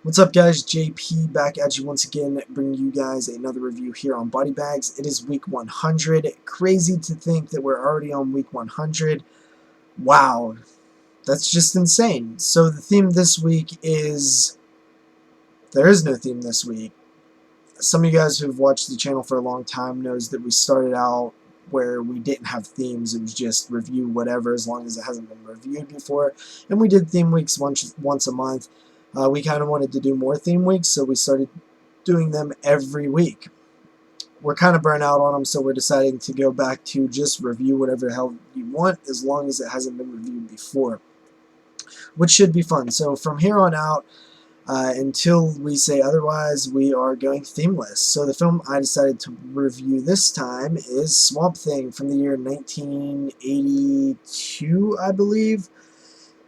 What's up, guys? JP back at you once again, bringing you guys another review here on body bags. It is week 100. Crazy to think that we're already on week 100. Wow, that's just insane. So the theme this week is... there is no theme this week. Some of you guys who've watched the channel for a long time knows that we started out where we didn't have themes. It was just review whatever as long as it hasn't been reviewed before. And we did theme weeks once a month. We kind of wanted to do more theme weeks, so we started doing them every week. We're kind of burnt out on them, so we're deciding to go back to just review whatever the hell you want as long as it hasn't been reviewed before, which should be fun. So from here on out, until we say otherwise, we are going themeless. So the film I decided to review this time is Swamp Thing from the year 1982, I believe.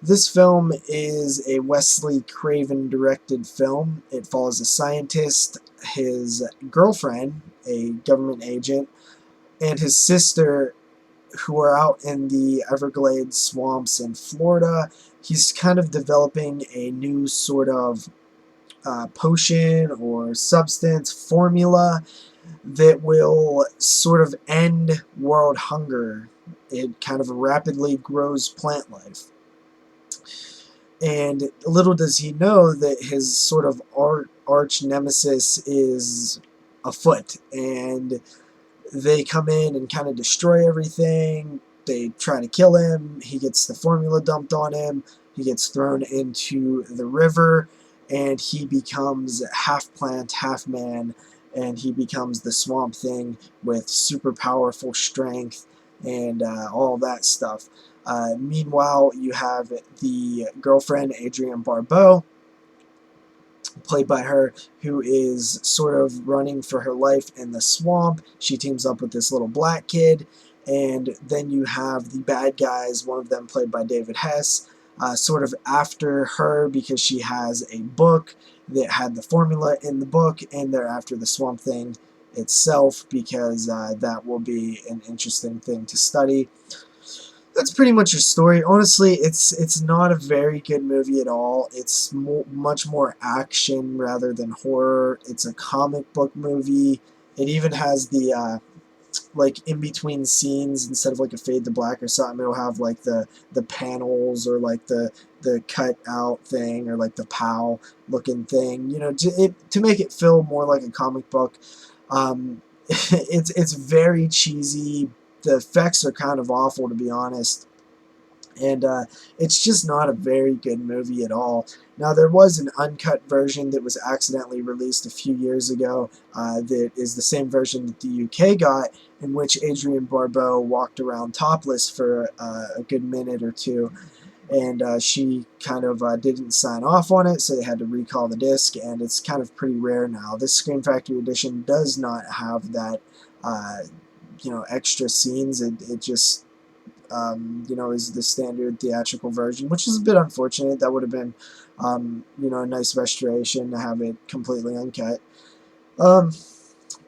This film is a Wesley Craven directed film. It follows a scientist, his girlfriend, a government agent, and his sister, who are out in the Everglades swamps in Florida. He's kind of developing a new sort of potion or substance formula that will sort of end world hunger. It kind of rapidly grows plant life. And little does he know that his sort of arch nemesis is afoot, and they come in and kind of destroy everything. They try to kill him. He gets the formula dumped on him. He gets thrown into the river, and he becomes half plant, half man, and he becomes the Swamp Thing with super powerful strength and all that stuff. Meanwhile, you have the girlfriend, Adrienne Barbeau, played by her, who is sort of running for her life in the swamp. She teams up with this little black kid. And then you have the bad guys, one of them played by David Hess, sort of after her because she has a book that had the formula in the book, and they're after the Swamp Thing itself because that will be an interesting thing to study. That's pretty much your story. Honestly, it's not a very good movie at all. It's much more action rather than horror. It's a comic book movie. It even has the like in between scenes, instead of like a fade to black or something, it'll have like the panels or like the cut out thing or like the POW looking thing. You know, to make it feel more like a comic book. It's very cheesy. The effects are kind of awful, to be honest, and it's just not a very good movie at all. Now, there was an uncut version that was accidentally released a few years ago that is the same version that the UK got, in which Adrienne Barbeau walked around topless for a good minute or two, and she kind of didn't sign off on it, so they had to recall the disc, and it's kind of pretty rare now. This Scream Factory edition does not have that extra scenes. It just is the standard theatrical version, which is a bit unfortunate. That would have been a nice restoration to have it completely uncut. But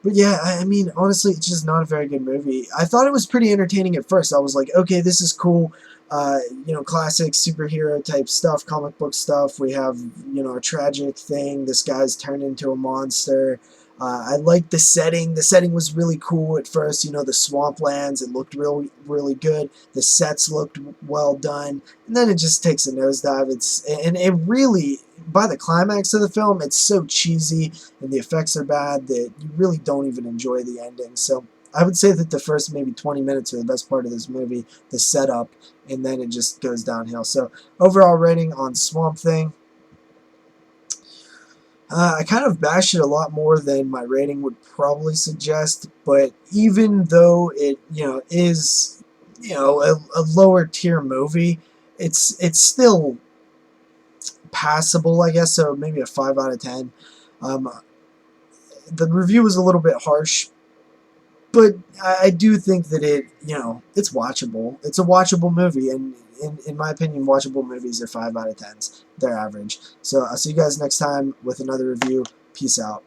yeah, I mean, honestly, it's just not a very good movie. I thought it was pretty entertaining at first. I was like, okay, this is cool. Classic superhero type stuff, comic book stuff. We have, a tragic thing. This guy's turned into a monster. I liked the setting. The setting was really cool at first. The swamplands. It looked really good. The sets looked well done. And then it just takes a nosedive. It really, by the climax of the film, it's so cheesy and the effects are bad that you really don't even enjoy the ending. So I would say that the first maybe 20 minutes are the best part of this movie, the setup, and then it just goes downhill. So overall rating on Swamp Thing, I kind of bash it a lot more than my rating would probably suggest, but even though it, is, a lower tier movie, it's still passable, I guess, so maybe a 5 out of 10. The review was a little bit harsh, but I do think that it's watchable. It's a watchable movie, and in my opinion, watchable movies are 5 out of 10s. They're average. So I'll see you guys next time with another review. Peace out.